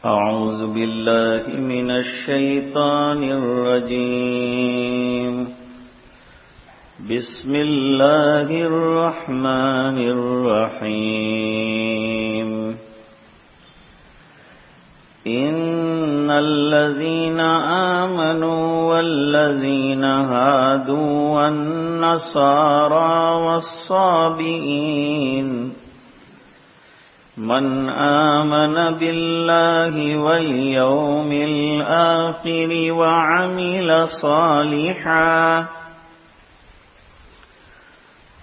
أعوذ بالله من الشيطان الرجيم. بسم الله الرحمن الرحيم. إن الذين آمنوا والذين هادوا والنصارى والصابئين من آمن بالله واليوم الآخر وعمل صالحا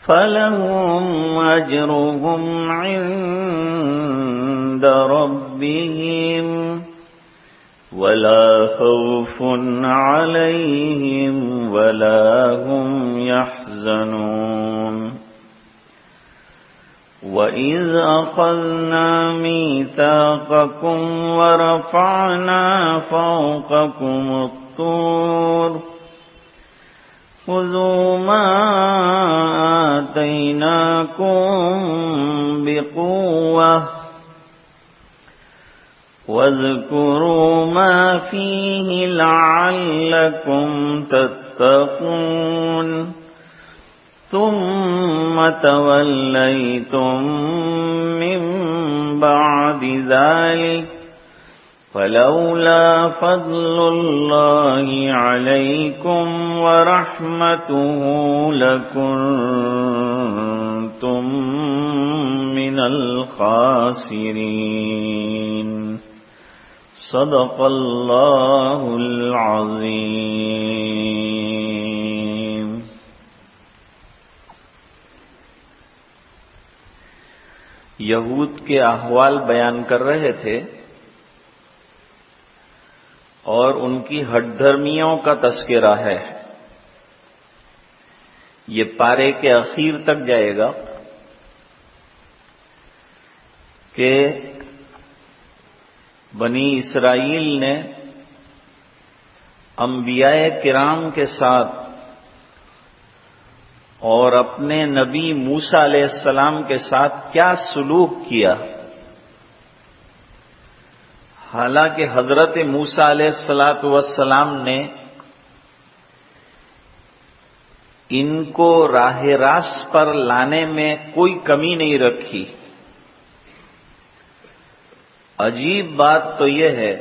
فلهم أجرهم عند ربهم ولا خوف عليهم ولا هم يحزنون. وَإِذْ أَخَذْنَا مِيثَاقَكُمْ وَرَفَعْنَا فَوْقَكُمُ الطُّورَ خُذُوا مَا آتَيْنَاكُمْ بِقُوَّةٍ وَاذْكُرُوا مَا فِيهِ لَعَلَّكُمْ تَتَّقُونَ. ثم توليتم من بعد ذلك فلولا فضل الله عليكم ورحمته لكنتم من الخاسرين. صدق الله العظيم. یہود کے احوال بیان کر رہے تھے اور ان کی ہٹ دھرمیوں کا تذکرہ ہے. یہ پارے کے اخیر تک جائے گا کہ بنی اسرائیل نے انبیاء کرام کے ساتھ اور اپنے نبی موسیٰ علیہ السلام کے ساتھ کیا سلوک کیا. حالانکہ حضرت موسیٰ علیہ السلام نے ان کو راہ راست پر لانے میں کوئی کمی نہیں رکھی. عجیب بات تو یہ ہے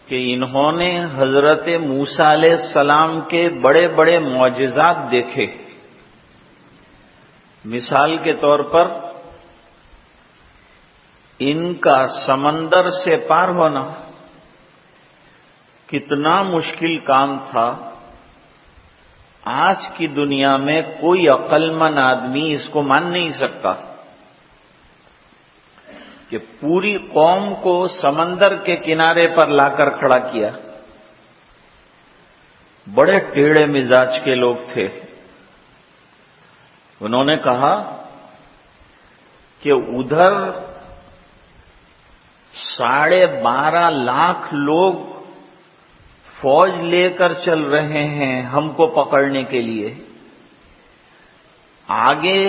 کہ انہوں نے حضرت موسیٰ علیہ السلام کے بڑے بڑے معجزات دیکھے. مثال کے طور پر ان کا سمندر سے پار ہونا کتنا مشکل کام تھا. آج کی دنیا میں کوئی عقل مند آدمی اس کو مان نہیں سکتا کہ پوری قوم کو سمندر کے کنارے پر لا کر کھڑا کیا. بڑے ٹیڑھے مزاج کے لوگ تھے. انہوں نے کہا کہ ادھر 12.5 لاکھ لوگ فوج لے کر چل رہے ہیں ہم کو پکڑنے کے لیے. آگے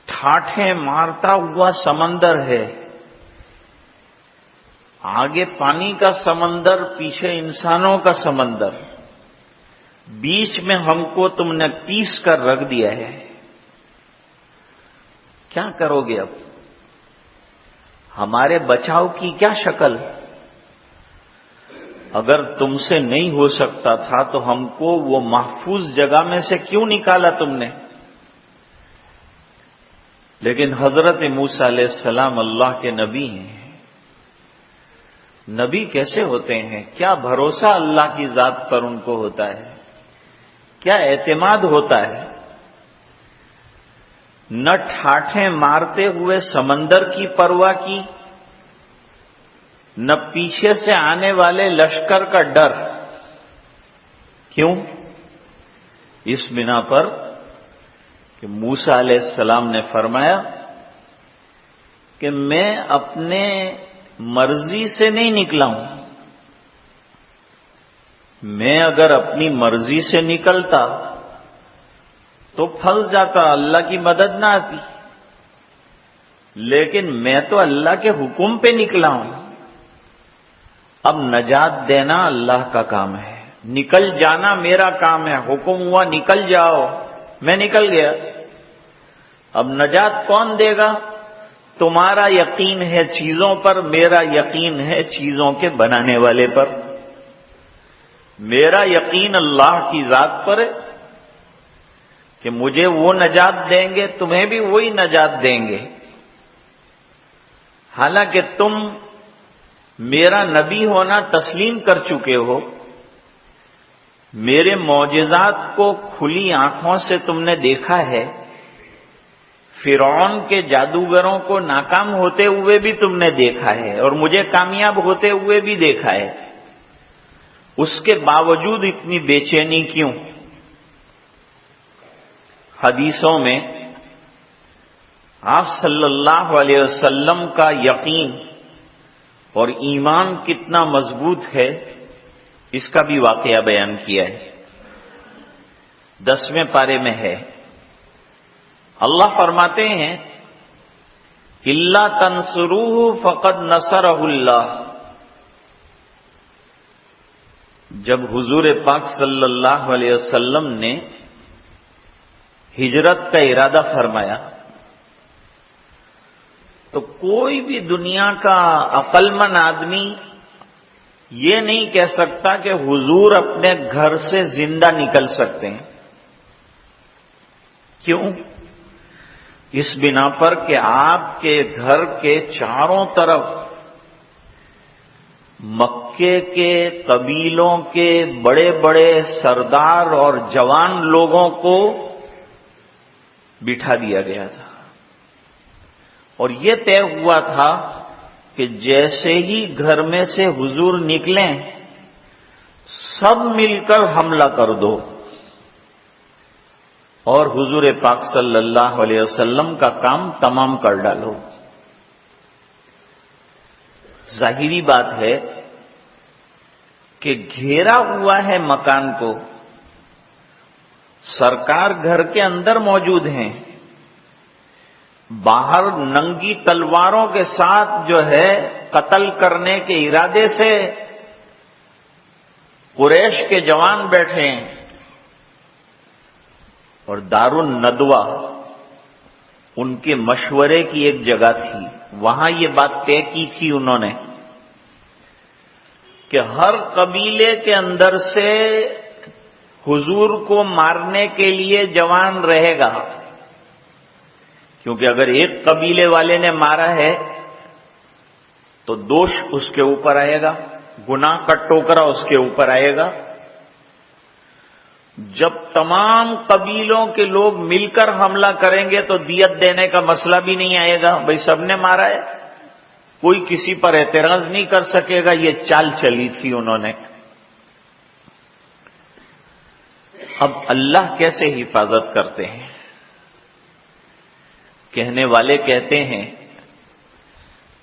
ٹھاٹھیں مارتا ہوا سمندر ہے. آگے پانی کا سمندر، پیچھے انسانوں کا سمندر. بیچ میں ہم کو تم نے پیس کر رکھ دیا ہے. کیا کرو گے اب؟ ہمارے بچاؤ کی کیا شکل؟ اگر تم سے نہیں ہو سکتا تھا تو ہم کو وہ محفوظ جگہ میں سے کیوں نکالا تم نے؟ لیکن حضرت موسیٰ علیہ السلام اللہ کے نبی ہیں. نبی کیسے ہوتے ہیں؟ کیا بھروسہ اللہ کی ذات پر ان کو ہوتا ہے، کیا اعتماد ہوتا ہے. نہ ٹھاٹھیں مارتے ہوئے سمندر کی پرواہ کی، نہ پیچھے سے آنے والے لشکر کا ڈر. کیوں؟ اس بنا پر کہ موسیٰ علیہ السلام نے فرمایا کہ میں اپنے مرضی سے نہیں نکلا ہوں. میں اگر اپنی مرضی سے نکلتا تو پھنس جاتا، اللہ کی مدد نہ آتی. لیکن میں تو اللہ کے حکم پہ نکلا ہوں. اب نجات دینا اللہ کا کام ہے، نکل جانا میرا کام ہے. حکم ہوا نکل جاؤ، میں نکل گیا. اب نجات کون دے گا؟ تمہارا یقین ہے چیزوں پر، میرا یقین ہے چیزوں کے بنانے والے پر. میرا یقین اللہ کی ذات پر ہے کہ مجھے وہ نجات دیں گے، تمہیں بھی وہی نجات دیں گے. حالانکہ تم میرا نبی ہونا تسلیم کر چکے ہو، میرے معجزات کو کھلی آنکھوں سے تم نے دیکھا ہے، فرعون کے جادوگروں کو ناکام ہوتے ہوئے بھی تم نے دیکھا ہے، اور مجھے کامیاب ہوتے ہوئے بھی دیکھا ہے. اس کے باوجود اتنی بے چینی کیوں؟ حدیثوں میں آپ صلی اللہ علیہ وسلم کا یقین اور ایمان کتنا مضبوط ہے اس کا بھی واقعہ بیان کیا ہے. 10ویں پارے میں ہے. اللہ فرماتے ہیں الا تنصروہ فقد نصرہ اللہ. جب حضور پاک صلی اللہ علیہ وسلم نے ہجرت کا ارادہ فرمایا تو کوئی بھی دنیا کا عقل مند آدمی یہ نہیں کہہ سکتا کہ حضور اپنے گھر سے زندہ نکل سکتے ہیں. کیوں؟ اس بنا پر کہ آپ کے گھر کے چاروں طرف مکے کے قبیلوں کے بڑے بڑے سردار اور جوان لوگوں کو بٹھا دیا گیا تھا، اور یہ طے ہوا تھا کہ جیسے ہی گھر میں سے حضور نکلیں سب مل کر حملہ کر دو اور حضور پاک صلی اللہ علیہ وسلم کا کام تمام کر ڈالو. ظاہری بات ہے کہ گھیرا ہوا ہے مکان کو، سرکار گھر کے اندر موجود ہیں، باہر ننگی تلواروں کے ساتھ جو ہے قتل کرنے کے ارادے سے قریش کے جوان بیٹھے ہیں، اور دار الندوہ ان کے مشورے کی ایک جگہ تھی، وہاں یہ بات طے کی تھی انہوں نے کہ ہر قبیلے کے اندر سے حضور کو مارنے کے لیے جوان رہے گا، کیونکہ اگر ایک قبیلے والے نے مارا ہے تو دوش اس کے اوپر آئے گا، گناہ کا ٹوکرا اس کے اوپر آئے گا. جب تمام قبیلوں کے لوگ مل کر حملہ کریں گے تو دیت دینے کا مسئلہ بھی نہیں آئے گا، بھئی سب نے مارا ہے، کوئی کسی پر اعتراض نہیں کر سکے گا. یہ چال چلی تھی انہوں نے. اب اللہ کیسے حفاظت کرتے ہیں؟ کہنے والے کہتے ہیں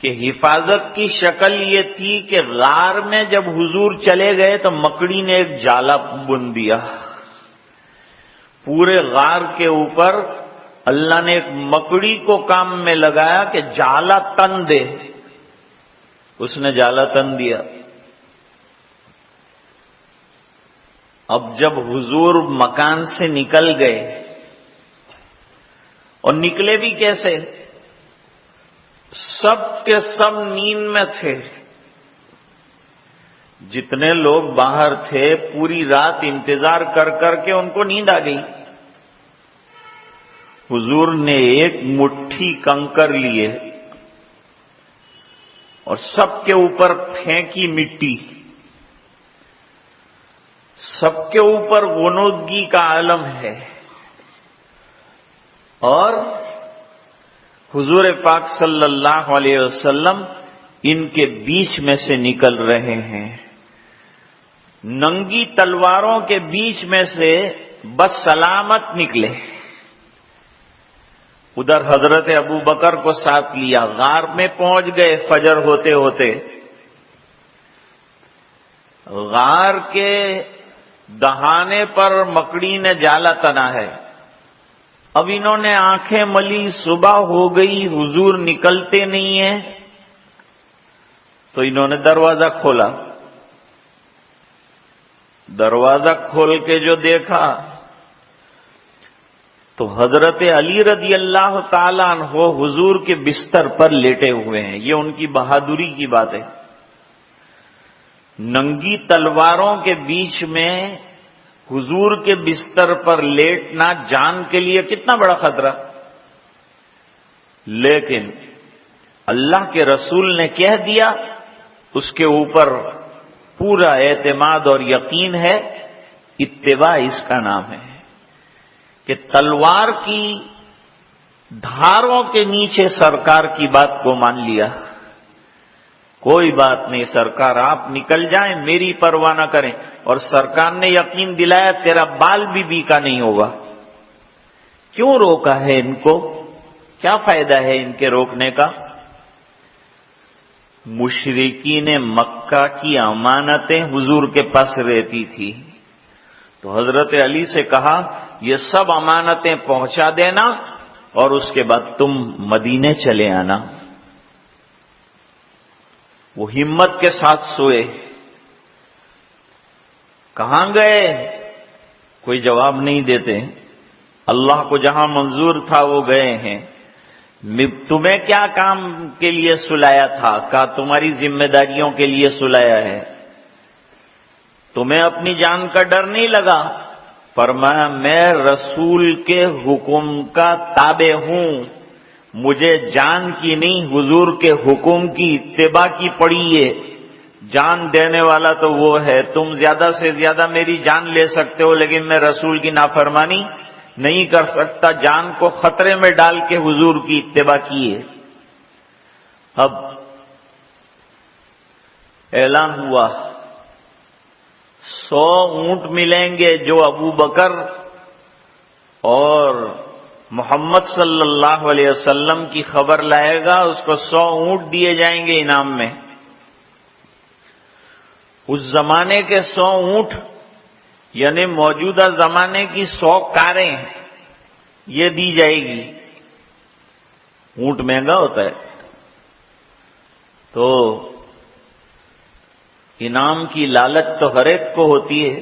کہ حفاظت کی شکل یہ تھی کہ غار میں جب حضور چلے گئے تو مکڑی نے ایک جالا بن دیا. پورے غار کے اوپر اللہ نے ایک مکڑی کو کام میں لگایا کہ جالا تن دے. اس نے جالا تن دیا. اب جب حضور مکان سے نکل گئے، اور نکلے بھی کیسے؟ سب کے سب نیند میں تھے. جتنے لوگ باہر تھے پوری رات انتظار کر کر کے ان کو نیند آ گئی. حضور نے ایک مٹھی کنکر لیے اور سب کے اوپر پھینکی مٹی. سب کے اوپر غنودگی کا عالم ہے، اور حضور پاک صلی اللہ علیہ وسلم ان کے بیچ میں سے نکل رہے ہیں. ننگی تلواروں کے بیچ میں سے بس سلامت نکلے. ادھر حضرت ابو بکر کو ساتھ لیا، غار میں پہنچ گئے فجر ہوتے ہوتے. غار کے دہانے پر مکڑی نے جالا تنا ہے. اب انہوں نے آنکھیں ملی، صبح ہو گئی، حضور نکلتے نہیں ہیں، تو انہوں نے دروازہ کھولا۔ دروازہ کھول کے جو دیکھا تو حضرت علی رضی اللہ تعالیٰ عنہ حضور کے بستر پر لیٹے ہوئے ہیں۔ یہ ان کی بہادری کی بات ہے۔ ننگی تلواروں کے بیچ میں حضور کے بستر پر لیٹنا جان کے لیے کتنا بڑا خطرہ، لیکن اللہ کے رسول نے کہہ دیا، اس کے اوپر پورا اعتماد اور یقین ہے۔ اتباع اس کا نام ہے کہ تلوار کی دھاروں کے نیچے سرکار کی بات کو مان لیا۔ کوئی بات نہیں سرکار، آپ نکل جائیں، میری پرواہ نہ کریں۔ اور سرکار نے یقین دلایا تیرا بال بھی بیکا نہیں ہوگا۔ کیوں روکا ہے ان کو؟ کیا فائدہ ہے ان کے روکنے کا؟ مشرکین مکہ کی امانتیں حضور کے پاس رہتی تھی، تو حضرت علی سے کہا یہ سب امانتیں پہنچا دینا اور اس کے بعد تم مدینے چلے آنا۔ وہ ہمت کے ساتھ سوئے۔ کہاں گئے؟ کوئی جواب نہیں دیتے۔ اللہ کو جہاں منظور تھا وہ گئے ہیں۔ تمہیں کیا کام کے لیے سلایا تھا؟ کہا تمہاری ذمہ داریوں کے لیے سلایا ہے۔ تمہیں اپنی جان کا ڈر نہیں لگا؟ فرمایا میں رسول کے حکم کا تابع ہوں، مجھے جان کی نہیں حضور کے حکم کی اتباع کی پڑی ہے۔ جان دینے والا تو وہ ہے، تم زیادہ سے زیادہ میری جان لے سکتے ہو لیکن میں رسول کی نافرمانی نہیں کر سکتا۔ جان کو خطرے میں ڈال کے حضور کی اتباع کی ہے۔ اب اعلان ہوا 100 اونٹ ملیں گے، جو ابو بکر اور محمد صلی اللہ علیہ وسلم کی خبر لائے گا اس کو 100 اونٹ دیے جائیں گے انعام میں۔ اس زمانے کے 100 اونٹ یعنی موجودہ زمانے کی 100 کاریں یہ دی جائے گی۔ اونٹ مہنگا ہوتا ہے تو انعام کی لالچ تو ہر ایک کو ہوتی ہے،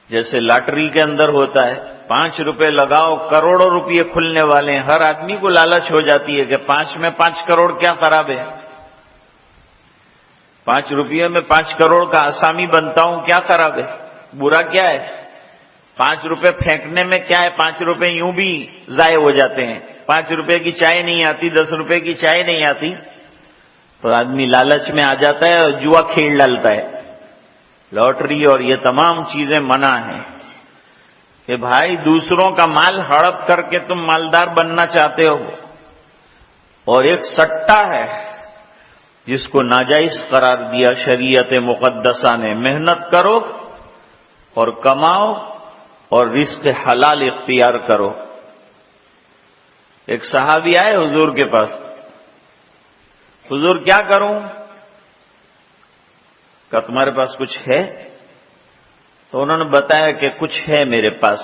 جیسے لاٹری کے اندر ہوتا ہے 5 روپے لگاؤ کروڑوں روپے کھلنے والے ہیں۔ ہر آدمی کو لالچ ہو جاتی ہے کہ 5 میں 5 کروڑ کیا خراب ہے، 5 روپے میں 5 کروڑ کا آسامی بنتا ہوں کیا خراب ہے، برا کیا ہے؟ 5 روپے پھینکنے میں کیا ہے؟ 5 روپے یوں بھی ضائع ہو جاتے ہیں۔ 5 روپے کی چائے نہیں آتی، 10 روپے کی چائے نہیں آتی، تو آدمی لالچ میں آ جاتا ہے اور جوا کھیل ڈالتا ہے۔ لاٹری اور یہ تمام چیزیں منع ہیں کہ بھائی دوسروں کا مال ہڑپ کر کے تم مالدار بننا چاہتے ہو۔ اور ایک سٹا ہے جس کو ناجائز قرار دیا شریعت مقدسہ نے۔ محنت کرو اور کماؤ اور رزق حلال اختیار کرو۔ ایک صحابی آئے حضور کے پاس، حضور کیا کروں؟ کہا تمہارے پاس کچھ ہے؟ تو انہوں نے بتایا کہ کچھ ہے میرے پاس۔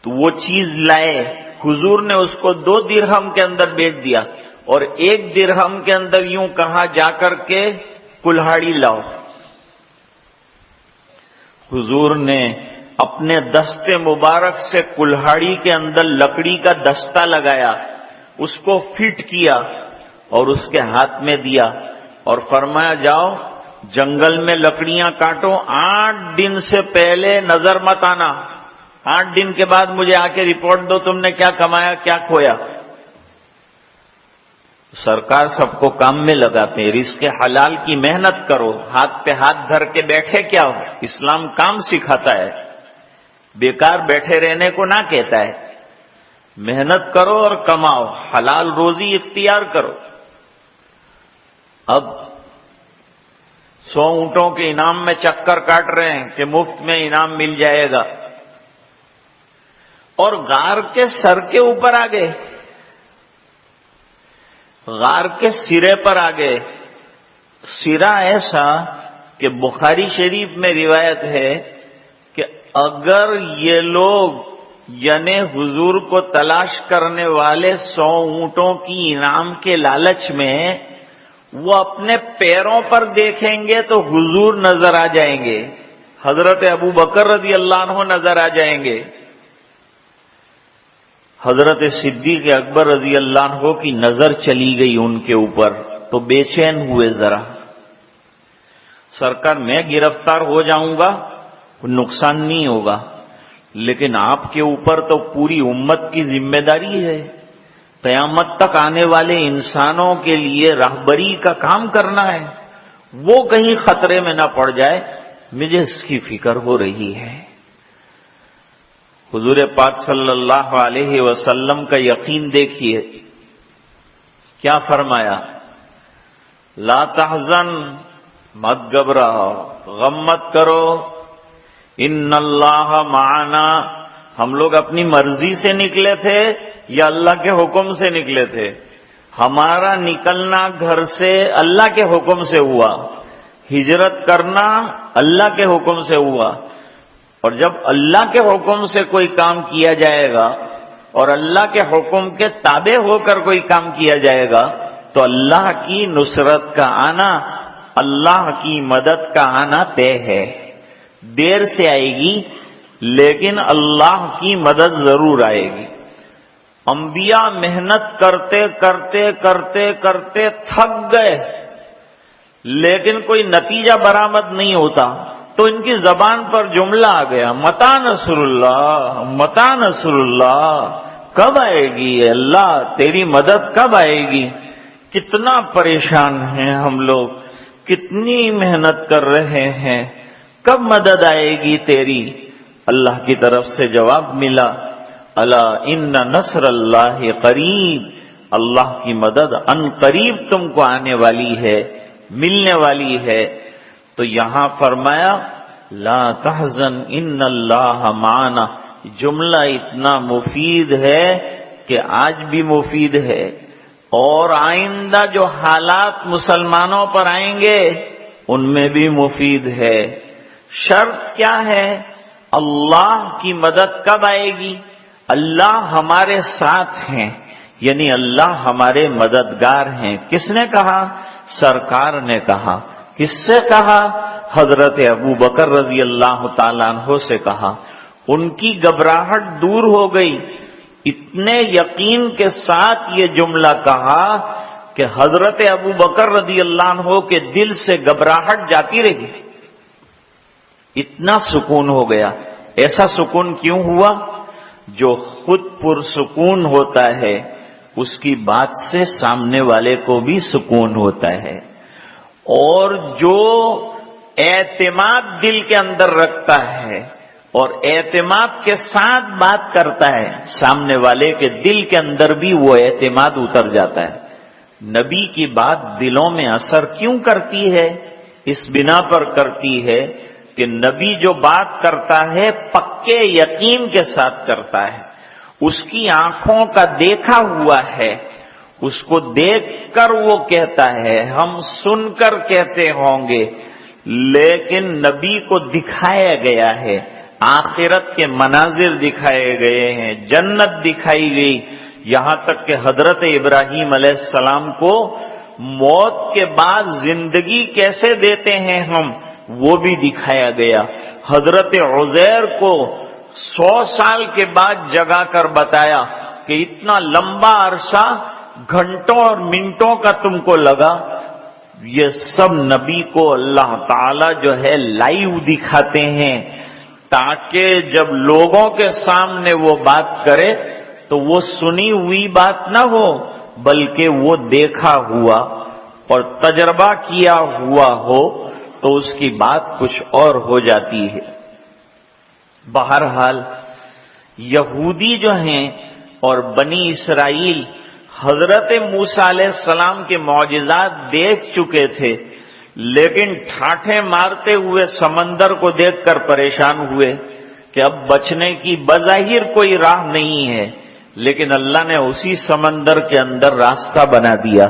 تو وہ چیز لائے، حضور نے اس کو 2 درہم کے اندر بیچ دیا اور 1 درہم کے اندر یوں کہا جا کر کے کلہاڑی لاؤ۔ حضور نے اپنے دستے مبارک سے کلہاڑی کے اندر لکڑی کا دستہ لگایا، اس کو فٹ کیا اور اس کے ہاتھ میں دیا اور فرمایا جاؤ جنگل میں لکڑیاں کاٹو، 8 دن سے پہلے نظر مت آنا، 8 دن کے بعد مجھے آ کے رپورٹ دو تم نے کیا کمایا کیا کھویا۔ سرکار سب کو کام میں لگاتے ہیں، رزق حلال کی محنت کرو، ہاتھ پہ ہاتھ دھر کے بیٹھے کیا ہو؟ اسلام کام سکھاتا ہے، بیکار بیٹھے رہنے کو نہ کہتا ہے۔ محنت کرو اور کماؤ، حلال روزی اختیار کرو۔ اب 100 اونٹوں کے انعام میں چکر کاٹ رہے ہیں کہ مفت میں انعام مل جائے گا، اور غار کے سر کے اوپر آ گئے، غار کے سرے پر آ گئے۔ سرا ایسا کہ بخاری شریف میں روایت ہے کہ اگر یہ لوگ یعنی حضور کو تلاش کرنے والے 100 اونٹوں کی انعام کے لالچ میں وہ اپنے پیروں پر دیکھیں گے تو حضور نظر آ جائیں گے، حضرت ابو بکر رضی اللہ عنہ نظر آ جائیں گے، حضرت صدیق اکبر رضی اللہ عنہ کی نظر چلی گئی ان کے اوپر تو بے چین ہوئے ذرا، سرکار میں گرفتار ہو جاؤں گا نقصان نہیں ہوگا، لیکن آپ کے اوپر تو پوری امت کی ذمہ داری ہے، قیامت تک آنے والے انسانوں کے لیے راہبری کا کام کرنا ہے، وہ کہیں خطرے میں نہ پڑ جائے، مجھے اس کی فکر ہو رہی ہے۔ حضور پاک صلی اللہ علیہ وسلم کا یقین دیکھیے، کیا فرمایا؟ لا تحزن، مت گھبراؤ، غم مت کرو، ان اللہ معنا، ہم لوگ اپنی مرضی سے نکلے تھے یا اللہ کے حکم سے نکلے تھے؟ ہمارا نکلنا گھر سے اللہ کے حکم سے ہوا، ہجرت کرنا اللہ کے حکم سے ہوا، اور جب اللہ کے حکم سے کوئی کام کیا جائے گا اور اللہ کے حکم کے تابع ہو کر کوئی کام کیا جائے گا تو اللہ کی نصرت کا آنا، اللہ کی مدد کا آنا طے ہے، دیر سے آئے گی لیکن اللہ کی مدد ضرور آئے گی۔ انبیاء محنت کرتے کرتے کرتے کرتے تھک گئے لیکن کوئی نتیجہ برآمد نہیں ہوتا تو ان کی زبان پر جملہ آ گیا، متا نصر اللہ، متا نصر اللہ، کب آئے گی اللہ تیری مدد، کب آئے گی؟ کتنا پریشان ہیں ہم لوگ، کتنی محنت کر رہے ہیں، کب مدد آئے گی تیری؟ اللہ کی طرف سے جواب ملا، الا ان نصر اللہ قریب، اللہ کی مدد ان قریب تم کو آنے والی ہے، ملنے والی ہے۔ تو یہاں فرمایا لا تحزن ان اللہ معنا، جملہ اتنا مفید ہے کہ آج بھی مفید ہے اور آئندہ جو حالات مسلمانوں پر آئیں گے ان میں بھی مفید ہے۔ شرط کیا ہے؟ اللہ کی مدد کب آئے گی؟ اللہ ہمارے ساتھ ہیں، یعنی اللہ ہمارے مددگار ہیں۔ کس نے کہا؟ سرکار نے کہا۔ کس سے کہا؟ حضرت ابو بکر رضی اللہ تعالیٰ عنہ سے کہا۔ ان کی گھبراہٹ دور ہو گئی، اتنے یقین کے ساتھ یہ جملہ کہا کہ حضرت ابو بکر رضی اللہ عنہ کے دل سے گھبراہٹ جاتی رہی، اتنا سکون ہو گیا۔ ایسا سکون کیوں ہوا؟ جو خود پرسکون ہوتا ہے اس کی بات سے سامنے والے کو بھی سکون ہوتا ہے، اور جو اعتماد دل کے اندر رکھتا ہے اور اعتماد کے ساتھ بات کرتا ہے سامنے والے کے دل کے اندر بھی وہ اعتماد اتر جاتا ہے۔ نبی کی بات دلوں میں اثر کیوں کرتی ہے؟ اس بنا پر کرتی ہے کہ نبی جو بات کرتا ہے پکے یقین کے ساتھ کرتا ہے، اس کی آنکھوں کا دیکھا ہوا ہے، اس کو دیکھ کر وہ کہتا ہے، ہم سن کر کہتے ہوں گے لیکن نبی کو دکھایا گیا ہے، آخرت کے مناظر دکھائے گئے ہیں، جنت دکھائی گئی، یہاں تک کہ حضرت ابراہیم علیہ السلام کو موت کے بعد زندگی کیسے دیتے ہیں ہم، وہ بھی دکھایا گیا۔ حضرت عزیر کو 100 سال کے بعد جگا کر بتایا کہ اتنا لمبا عرصہ گھنٹوں اور منٹوں کا تم کو لگا، یہ سب نبی کو اللہ تعالی جو ہے لائیو دکھاتے ہیں تاکہ جب لوگوں کے سامنے وہ بات کرے تو وہ سنی ہوئی بات نہ ہو بلکہ وہ دیکھا ہوا اور تجربہ کیا ہوا ہو تو اس کی بات کچھ اور ہو جاتی ہے۔ بہرحال یہودی جو ہیں اور بنی اسرائیل حضرت موسیٰ علیہ السلام کے معجزات دیکھ چکے تھے، لیکن ٹھاٹھیں مارتے ہوئے سمندر کو دیکھ کر پریشان ہوئے کہ اب بچنے کی بظاہر کوئی راہ نہیں ہے، لیکن اللہ نے اسی سمندر کے اندر راستہ بنا دیا۔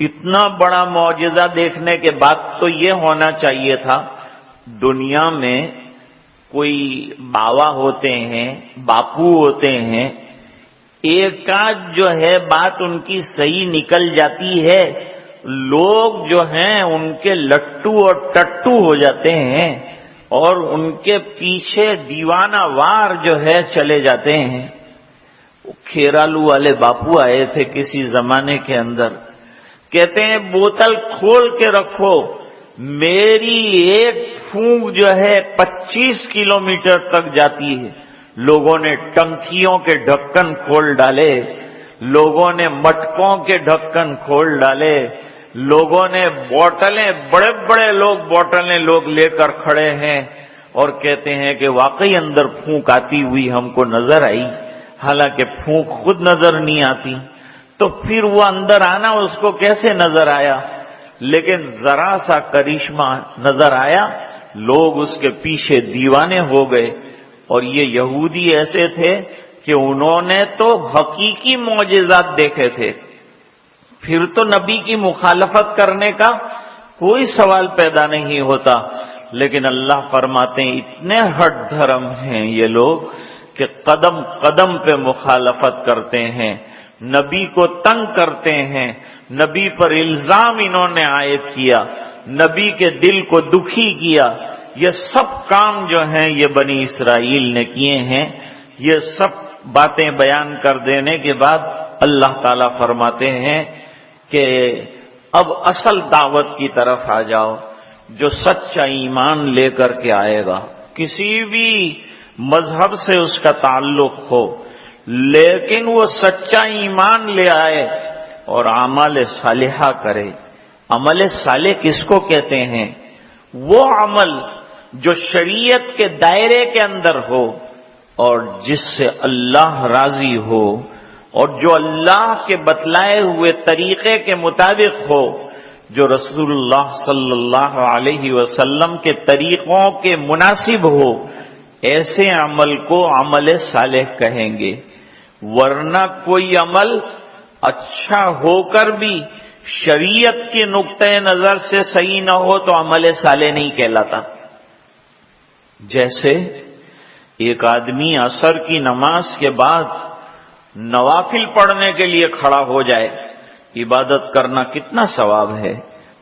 اتنا بڑا معجزہ دیکھنے کے بعد تو یہ ہونا چاہیے تھا دنیا میں کوئی باوا ہوتے ہیں، باپو ہوتے ہیں، ایک آدھ جو ہے بات ان کی صحیح نکل جاتی ہے، لوگ جو ہیں ان کے لٹو اور ٹٹو ہو جاتے ہیں اور ان کے پیچھے دیوانہ وار جو ہے چلے جاتے ہیں۔ کھیرالو والے باپو آئے تھے کسی زمانے کے اندر، کہتے ہیں بوتل کھول کے رکھو، میری ایک پھونک جو ہے 25 کلومیٹر تک جاتی ہے۔ لوگوں نے ٹنکیوں کے ڈھکن کھول ڈالے، لوگوں نے مٹکوں کے ڈھکن کھول ڈالے، لوگوں نے بوتلیں، بڑے بڑے بوتلیں لوگ لے کر کھڑے ہیں اور کہتے ہیں کہ واقعی اندر پھونک آتی ہوئی ہم کو نظر آئی، حالانکہ پھونک خود نظر نہیں آتی۔ تو پھر وہ اندر آنا اس کو کیسے نظر آیا؟ لیکن ذرا سا کرشمہ نظر آیا، لوگ اس کے پیچھے دیوانے ہو گئے۔ اور یہ یہودی ایسے تھے کہ انہوں نے تو حقیقی معجزات دیکھے تھے، پھر تو نبی کی مخالفت کرنے کا کوئی سوال پیدا نہیں ہوتا، لیکن اللہ فرماتے ہیں اتنے ہٹ دھرم ہیں یہ لوگ کہ قدم قدم پہ مخالفت کرتے ہیں، نبی کو تنگ کرتے ہیں، نبی پر الزام انہوں نے عائد کیا، نبی کے دل کو دکھی کیا۔ یہ سب کام جو ہیں یہ بنی اسرائیل نے کیے ہیں۔ یہ سب باتیں بیان کر دینے کے بعد اللہ تعالیٰ فرماتے ہیں کہ اب اصل دعوت کی طرف آ جاؤ۔ جو سچا ایمان لے کر کے آئے گا، کسی بھی مذہب سے اس کا تعلق ہو، لیکن وہ سچا ایمان لے آئے اور اعمال صالحہ کرے۔ عمل صالح کس کو کہتے ہیں؟ وہ عمل جو شریعت کے دائرے کے اندر ہو اور جس سے اللہ راضی ہو اور جو اللہ کے بتلائے ہوئے طریقے کے مطابق ہو، جو رسول اللہ صلی اللہ علیہ وسلم کے طریقوں کے مناسب ہو، ایسے عمل کو عمل صالح کہیں گے۔ ورنہ کوئی عمل اچھا ہو کر بھی شریعت کے نقطۂ نظر سے صحیح نہ ہو تو عمل صالح نہیں کہلاتا۔ جیسے ایک آدمی عصر کی نماز کے بعد نوافل پڑھنے کے لیے کھڑا ہو جائے، عبادت کرنا کتنا ثواب ہے،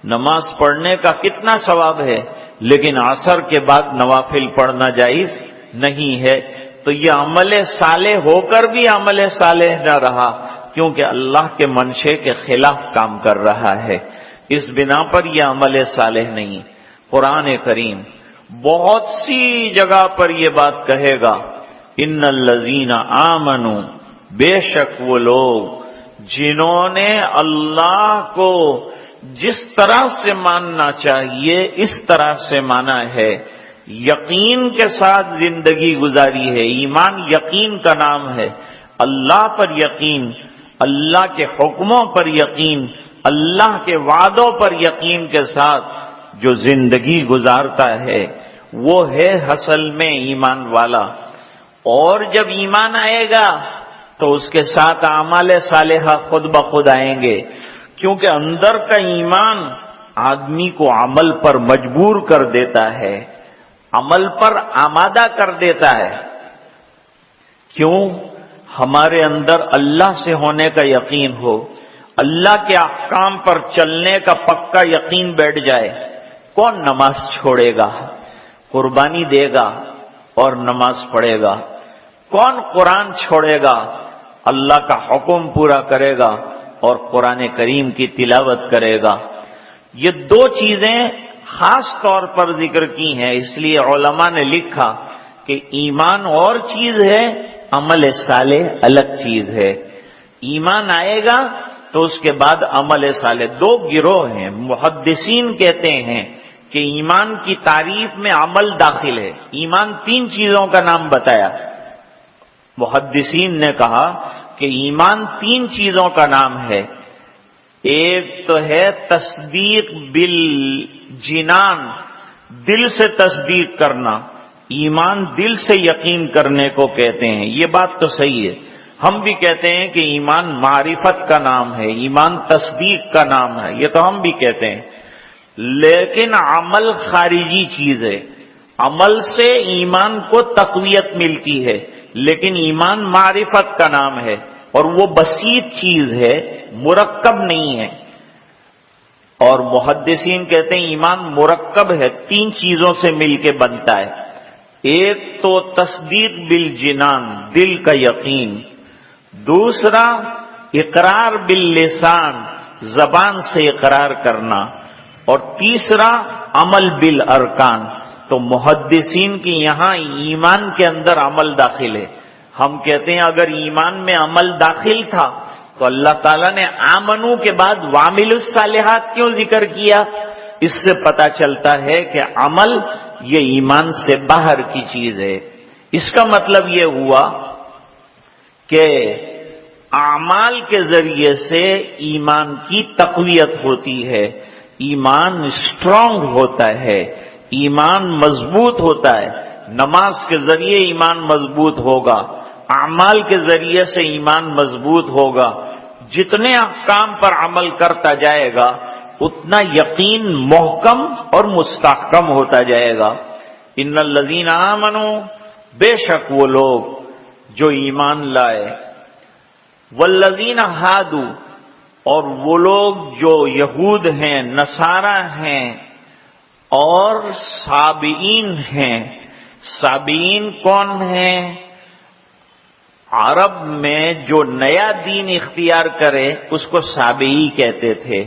نماز پڑھنے کا کتنا ثواب ہے، لیکن عصر کے بعد نوافل پڑھنا جائز نہیں ہے، تو یہ عمل صالح ہو کر بھی عمل صالح نہ رہا، کیونکہ اللہ کے منشے کے خلاف کام کر رہا ہے۔ اس بنا پر یہ عمل صالح نہیں۔ قرآن کریم بہت سی جگہ پر یہ بات کہے گا، ان الذین آمنوا، بے شک وہ لوگ جنہوں نے اللہ کو جس طرح سے ماننا چاہیے اس طرح سے مانا ہے، یقین کے ساتھ زندگی گزاری ہے۔ ایمان یقین کا نام ہے۔ اللہ پر یقین، اللہ کے حکموں پر یقین، اللہ کے وعدوں پر یقین کے ساتھ جو زندگی گزارتا ہے وہ ہے اصل میں ایمان والا۔ اور جب ایمان آئے گا تو اس کے ساتھ اعمال صالحہ خود بخود آئیں گے، کیونکہ اندر کا ایمان آدمی کو عمل پر مجبور کر دیتا ہے، عمل پر آمادہ کر دیتا ہے۔ کیوں؟ ہمارے اندر اللہ سے ہونے کا یقین ہو، اللہ کے احکام پر چلنے کا پکا یقین بیٹھ جائے، کون نماز چھوڑے گا، قربانی دے گا اور نماز پڑھے گا؟ کون قرآن چھوڑے گا، اللہ کا حکم پورا کرے گا اور قرآن کریم کی تلاوت کرے گا؟ یہ دو چیزیں خاص طور پر ذکر کی ہیں، اس لیے علماء نے لکھا کہ ایمان اور چیز ہے، عمل صالح الگ چیز ہے۔ ایمان آئے گا تو اس کے بعد عمل صالح۔ دو گروہ ہیں، محدثین کہتے ہیں کہ ایمان کی تعریف میں عمل داخل ہے۔ ایمان تین چیزوں کا نام بتایا، محدثین نے کہا کہ ایمان تین چیزوں کا نام ہے۔ ایک تو ہے تصدیق بالجنان، دل سے تصدیق کرنا، ایمان دل سے یقین کرنے کو کہتے ہیں۔ یہ بات تو صحیح ہے، ہم بھی کہتے ہیں کہ ایمان معرفت کا نام ہے، ایمان تصدیق کا نام ہے، یہ تو ہم بھی کہتے ہیں، لیکن عمل خارجی چیز ہے۔ عمل سے ایمان کو تقویت ملتی ہے، لیکن ایمان معرفت کا نام ہے اور وہ بسیط چیز ہے، مرکب نہیں ہے۔ اور محدثین کہتے ہیں ایمان مرکب ہے، 3 چیزوں سے مل کے بنتا ہے۔ ایک تو تصدیق بالجنان، دل کا یقین، دوسرا اقرار باللسان، زبان سے اقرار کرنا، اور تیسرا عمل بالارکان۔ تو محدثین کی یہاں ایمان کے اندر عمل داخل ہے۔ ہم کہتے ہیں اگر ایمان میں عمل داخل تھا تو اللہ تعالیٰ نے آمنو کے بعد وعملوا الصالحات کیوں ذکر کیا؟ اس سے پتہ چلتا ہے کہ عمل یہ ایمان سے باہر کی چیز ہے۔ اس کا مطلب یہ ہوا کہ اعمال کے ذریعے سے ایمان کی تقویت ہوتی ہے، ایمان اسٹرانگ ہوتا ہے، ایمان مضبوط ہوتا ہے۔ نماز کے ذریعے ایمان مضبوط ہوگا، اعمال کے ذریعے سے ایمان مضبوط ہوگا۔ جتنے احکام پر عمل کرتا جائے گا اتنا یقین محکم اور مستحکم ہوتا جائے گا۔ ان الذین آمنوا، بے شک وہ لوگ جو ایمان لائے، والذین ہادوا، اور وہ لوگ جو یہود ہیں، نصارہ ہیں اور سابئین ہیں۔ سابئین کون ہیں؟ عرب میں جو نیا دین اختیار کرے اس کو سابئی کہتے تھے۔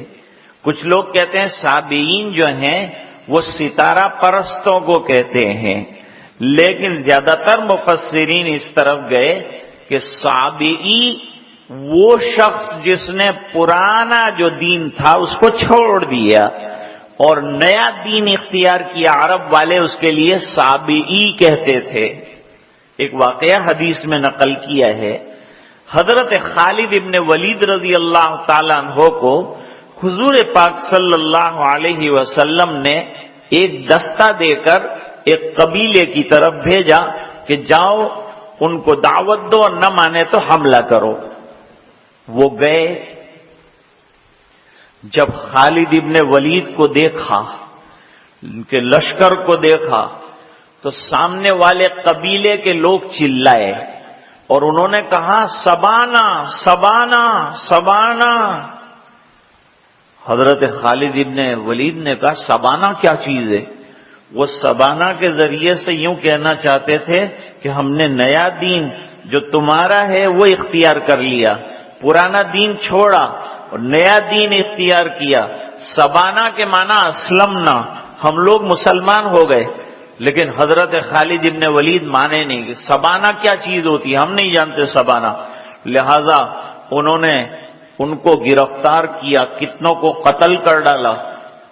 کچھ لوگ کہتے ہیں سابئین جو ہیں وہ ستارہ پرستوں کو کہتے ہیں، لیکن زیادہ تر مفسرین اس طرف گئے کہ سابئی وہ شخص جس نے پرانا جو دین تھا اس کو چھوڑ دیا اور نیا دین اختیار کیا۔ عرب والے اس کے لیے سابئی کہتے تھے۔ ایک واقعہ حدیث میں نقل کیا ہے، حضرت خالد ابن ولید رضی اللہ تعالیٰ عنہ کو حضور پاک صلی اللہ علیہ وسلم نے ایک دستہ دے کر ایک قبیلے کی طرف بھیجا کہ جاؤ ان کو دعوت دو اور نہ مانے تو حملہ کرو۔ وہ گئے، جب خالد ابن ولید کو دیکھا، ان کے لشکر کو دیکھا، تو سامنے والے قبیلے کے لوگ چلائے اور انہوں نے کہا سبانا سبانا سبانا۔ حضرت خالد ابن ولید نے کہا سبانا کیا چیز ہے؟ وہ سبانا کے ذریعے سے یوں کہنا چاہتے تھے کہ ہم نے نیا دین جو تمہارا ہے وہ اختیار کر لیا، پرانا دین چھوڑا اور نیا دین اختیار کیا۔ سبانا کے معنی اسلمنا، ہم لوگ مسلمان ہو گئے۔ لیکن حضرت خالد ابن ولید مانے نہیں کہ سبانا کیا چیز ہوتی ہے، ہم نہیں جانتے سبانا۔ لہذا انہوں نے ان کو گرفتار کیا، کتنوں کو قتل کر ڈالا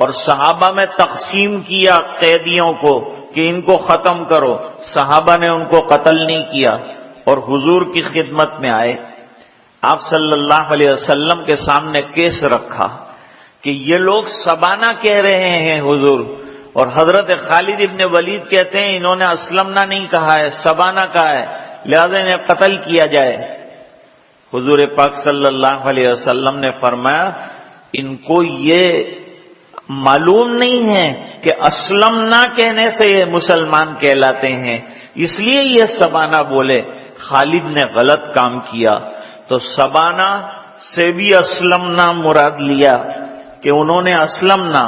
اور صحابہ میں تقسیم کیا قیدیوں کو کہ ان کو ختم کرو۔ صحابہ نے ان کو قتل نہیں کیا اور حضور کی خدمت میں آئے۔ آپ صلی اللہ علیہ وسلم کے سامنے کیس رکھا کہ یہ لوگ سبانا کہہ رہے ہیں حضور، اور حضرت خالد ابن ولید کہتے ہیں انہوں نے اسلمنا نہیں کہا ہے، سبانا کہا ہے، لہذا انہیں قتل کیا جائے۔ حضور پاک صلی اللہ علیہ وسلم نے فرمایا ان کو یہ معلوم نہیں ہے کہ اسلمنا کہنے سے یہ مسلمان کہلاتے ہیں، اس لیے یہ سبانا بولے۔ خالد نے غلط کام کیا تو سبانا سے بھی اسلمنا مراد لیا کہ انہوں نے اسلمنا۔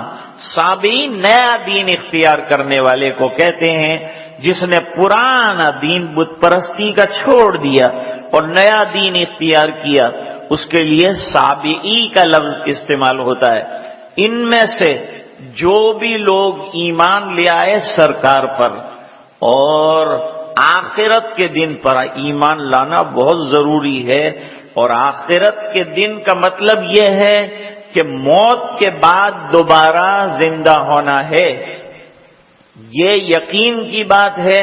سابئی نیا دین اختیار کرنے والے کو کہتے ہیں جس نے پرانا دین بت پرستی کا چھوڑ دیا اور نیا دین اختیار کیا، اس کے لیے سابئی کا لفظ استعمال ہوتا ہے۔ ان میں سے جو بھی لوگ ایمان لے آئے سرکار پر اور آخرت کے دن پر، ایمان لانا بہت ضروری ہے، اور آخرت کے دن کا مطلب یہ ہے کہ موت کے بعد دوبارہ زندہ ہونا ہے، یہ یقین کی بات ہے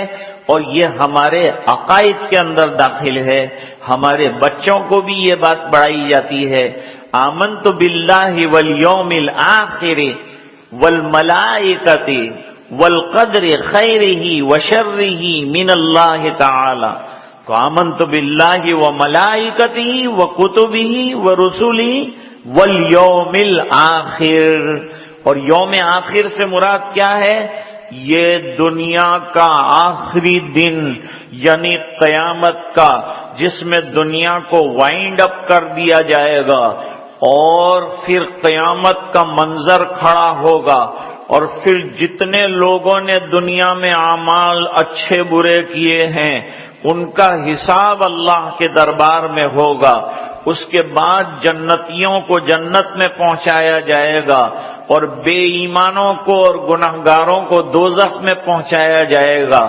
اور یہ ہمارے عقائد کے اندر داخل ہے۔ ہمارے بچوں کو بھی یہ بات پڑھائی جاتی ہے، آمنت باللہ والیوم الآخر والملائکۃ والقدر خیرہ وشرہ من اللہ تعالی۔ تو آمنت باللہ وملائکتہ وکتبہ ورسلہ والیوم الآخر، اور یوم آخر سے مراد کیا ہے یہ دنیا کا آخری دن یعنی قیامت کا، جس میں دنیا کو وائنڈ اپ کر دیا جائے گا اور پھر قیامت کا منظر کھڑا ہوگا، اور پھر جتنے لوگوں نے دنیا میں اعمال اچھے برے کیے ہیں ان کا حساب اللہ کے دربار میں ہوگا۔ اس کے بعد جنتیوں کو جنت میں پہنچایا جائے گا اور بے ایمانوں کو اور گناہگاروں کو دوزخ میں پہنچایا جائے گا۔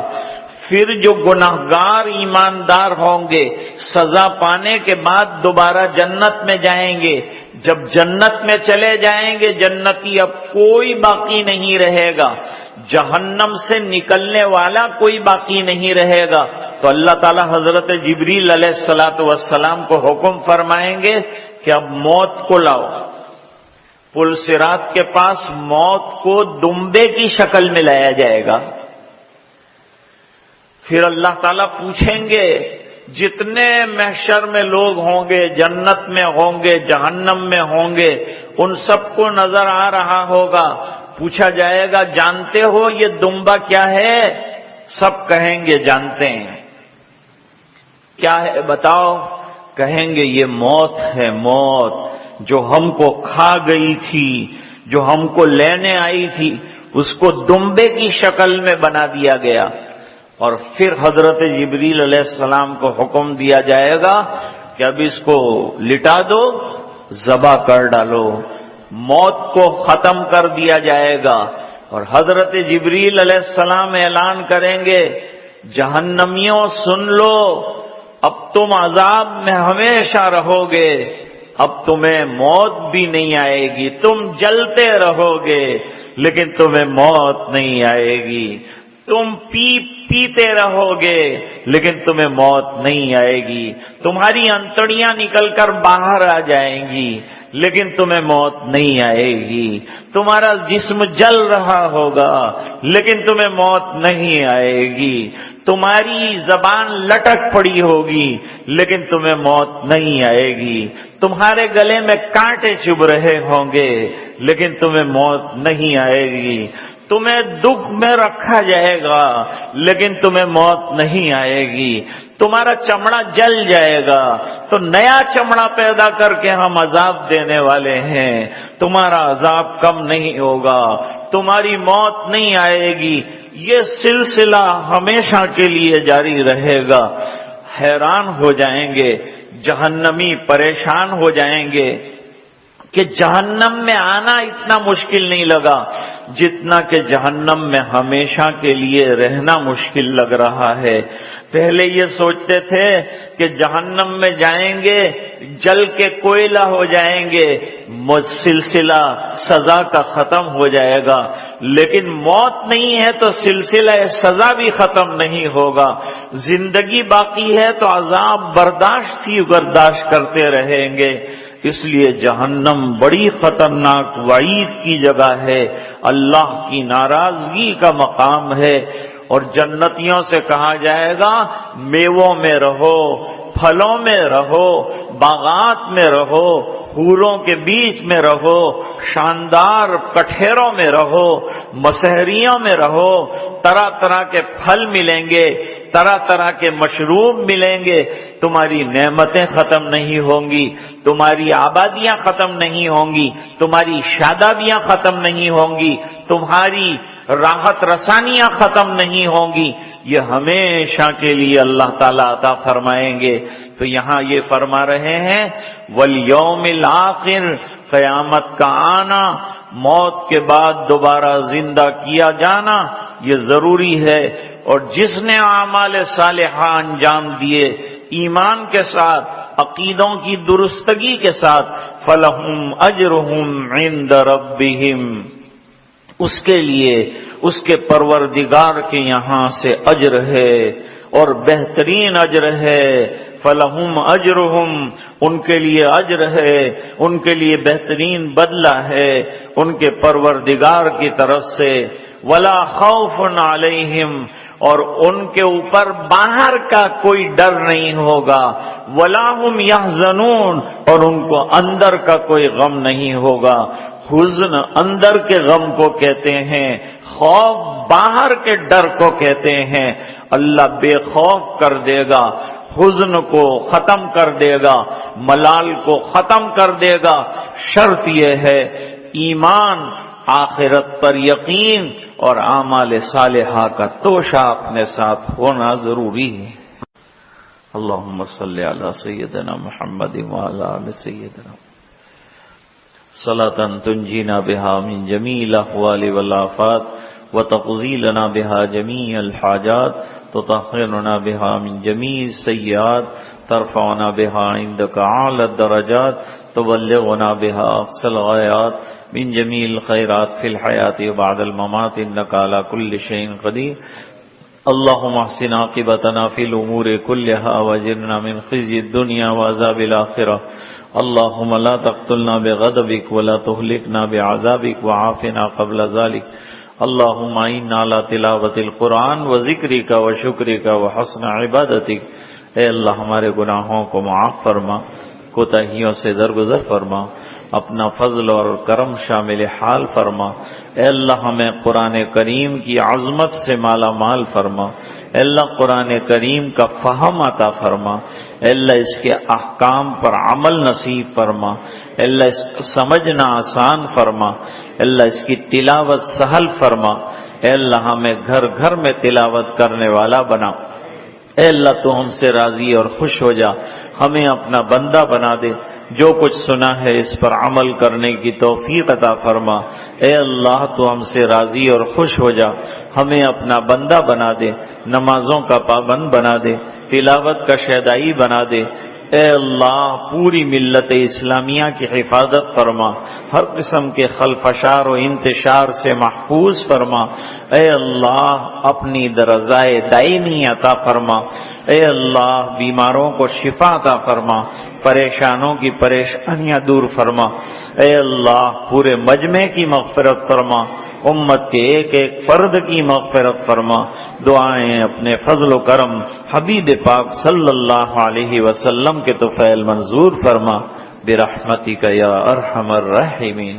پھر جو گناہگار ایماندار ہوں گے سزا پانے کے بعد دوبارہ جنت میں جائیں گے۔ جب جنت میں چلے جائیں گے جنتی اب کوئی باقی نہیں رہے گا، جہنم سے نکلنے والا کوئی باقی نہیں رہے گا۔ تو اللہ تعالیٰ حضرت جبریل علیہ السلام کو حکم فرمائیں گے کہ اب موت کو لاؤ۔ پل صراط کے پاس موت کو دمبے کی شکل میں لایا جائے گا۔ پھر اللہ تعالیٰ پوچھیں گے جتنے محشر میں لوگ ہوں گے، جنت میں ہوں گے، جہنم میں ہوں گے، ان سب کو نظر آ رہا ہوگا۔ پوچھا جائے گا جانتے ہو یہ دمبا کیا ہے؟ سب کہیں گے جانتے ہیں۔ کیا ہے بتاؤ؟ کہیں گے یہ موت ہے، موت جو ہم کو کھا گئی تھی، جو ہم کو لینے آئی تھی، اس کو دمبے کی شکل میں بنا دیا گیا۔ اور پھر حضرت جبریل علیہ السلام کو حکم دیا جائے گا کہ اب اس کو لٹا دو، ذبح کر ڈالو۔ موت کو ختم کر دیا جائے گا اور حضرت جبریل علیہ السلام اعلان کریں گے جہنمیوں سن لو، اب تم عذاب میں ہمیشہ رہو گے، اب تمہیں موت بھی نہیں آئے گی، تم جلتے رہو گے لیکن تمہیں موت نہیں آئے گی، تم پیتے رہو گے لیکن تمہیں موت نہیں آئے گی، تمہاری انتڑیاں نکل کر باہر آ جائیں گی لیکن تمہیں موت نہیں آئے گی، تمہارا جسم جل رہا ہوگا لیکن تمہیں موت نہیں آئے گی، تمہاری زبان لٹک پڑی ہوگی لیکن تمہیں موت نہیں آئے گی، تمہارے گلے میں کانٹے چبھ رہے ہوں گے لیکن تمہیں موت نہیں آئے گی، تمہیں دکھ میں رکھا جائے گا لیکن تمہیں موت نہیں آئے گی، تمہارا چمڑا جل جائے گا تو نیا چمڑا پیدا کر کے ہم عذاب دینے والے ہیں، تمہارا عذاب کم نہیں ہوگا، تمہاری موت نہیں آئے گی، یہ سلسلہ ہمیشہ کے لیے جاری رہے گا۔ حیران ہو جائیں گے جہنمی، پریشان ہو جائیں گے کہ جہنم میں آنا اتنا مشکل نہیں لگا جتنا کہ جہنم میں ہمیشہ کے لیے رہنا مشکل لگ رہا ہے۔ پہلے یہ سوچتے تھے کہ جہنم میں جائیں گے جل کے کوئلہ ہو جائیں گے، سلسلہ سزا کا ختم ہو جائے گا، لیکن موت نہیں ہے تو سلسلہ سزا بھی ختم نہیں ہوگا، زندگی باقی ہے تو عذاب برداشت ہی برداشت کرتے رہیں گے۔ اس لیے جہنم بڑی خطرناک وعید کی جگہ ہے، اللہ کی ناراضگی کا مقام ہے، اور جنتیوں سے کہا جائے گا میووں میں رہو، پھلوں میں رہو، باغات میں رہو، پھولوں کے بیچ میں رہو، شاندار کٹھیروں میں رہو، مسحریوں میں رہو، طرح طرح کے پھل ملیں گے، طرح طرح کے مشروب ملیں گے، تمہاری نعمتیں ختم نہیں ہوں گی، تمہاری آبادیاں ختم نہیں ہوں گی، تمہاری شادابیاں ختم نہیں ہوں گی، تمہاری راحت رسانیاں ختم نہیں ہوں گی، یہ ہمیشہ کے لیے اللہ تعالیٰ عطا فرمائیں گے۔ تو یہاں یہ فرما رہے ہیں والیوم الآخر، قیامت کا آنا، موت کے بعد دوبارہ زندہ کیا جانا یہ ضروری ہے، اور جس نے اعمال صالحہ انجام دیے ایمان کے ساتھ، عقیدوں کی درستگی کے ساتھ، فلہم اجرہم عند ربہم، اس کے لیے اس کے پروردگار کے یہاں سے اجر ہے اور بہترین اجر ہے۔ فلہم اجرہم، ان کے لیے اجر ہے، ان کے لیے بہترین بدلہ ہے ان کے پروردگار کی طرف سے، ولا خوف علیہم، اور ان کے اوپر باہر کا کوئی ڈر نہیں ہوگا، ولا ہم یحزنون، اور ان کو اندر کا کوئی غم نہیں ہوگا۔ حزن اندر کے غم کو کہتے ہیں، خوف باہر کے ڈر کو کہتے ہیں۔ اللہ بے خوف کر دے گا، حزن کو ختم کر دے گا، ملال کو ختم کر دے گا۔ شرط یہ ہے ایمان، آخرت پر یقین اور اعمال صالحہ کا توشہ اپنے ساتھ ہونا ضروری ہے۔ اللہم صلی علی سیدنا محمد وعلی آل سیدنا صلاۃ تنجینا بہا من جمیع الاحوال والآفات وتقضی لنا بہا جمیع الحاجات تطہرنا بہا من جمیع السیئات ترفعنا بہا عندک اعلی الدرجات تبلغنا بہا اقصى الغایات من جمیع الخیرات فی الحیات وبعد الممات انک علی کل شیء قدیر۔ اللہم احسن عاقبتنا فی الامور کلہا واجرنا من خزی الدنیا وعذاب الآخرہ۔ اللہم لا تقتلنا بغضبک ولا تہلکنا بعذابک وعافنا قبل ذلک۔ اللہم اعنا علی تلاوت القرآن وذکرک وشکرک وحسن عبادتک۔ اے اللہ ہمارے گناہوں کو معاف فرما، کوتاہیوں سے درگزر فرما، اپنا فضل اور کرم شامل حال فرما۔ اے اللہ ہمیں قرآن کریم کی عظمت سے مالا مال فرما۔ اے اللہ قرآن کریم کا فہم عطا فرما۔ اے اللہ اس کے احکام پر عمل نصیب فرما۔ اے اللہ اس کو سمجھنا آسان فرما۔ اے اللہ اس کی تلاوت سہل فرما۔ اے اللہ ہمیں گھر گھر میں تلاوت کرنے والا بنا۔ اے اللہ تو ہم سے راضی اور خوش ہو جا، ہمیں اپنا بندہ بنا دے، جو کچھ سنا ہے اس پر عمل کرنے کی توفیق عطا فرما۔ اے اللہ تو ہم سے راضی اور خوش ہو جا، ہمیں اپنا بندہ بنا دے، نمازوں کا پابند بنا دے، تلاوت کا شیدائی بنا دے۔ اے اللہ پوری ملت اسلامیہ کی حفاظت فرما، ہر قسم کے خلفشار و انتشار سے محفوظ فرما۔ اے اللہ اپنی رضائے دائمی عطا فرما۔ اے اللہ بیماروں کو شفا عطا فرما، پریشانوں کی پریشانیاں دور فرما۔ اے اللہ پورے مجمع کی مغفرت فرما، امت کے ایک ایک فرد کی مغفرت فرما۔ دعائیں اپنے فضل و کرم حبیب پاک صلی اللہ علیہ وسلم کے طفیل منظور فرما، برحمتک یا ارحم الراحمین۔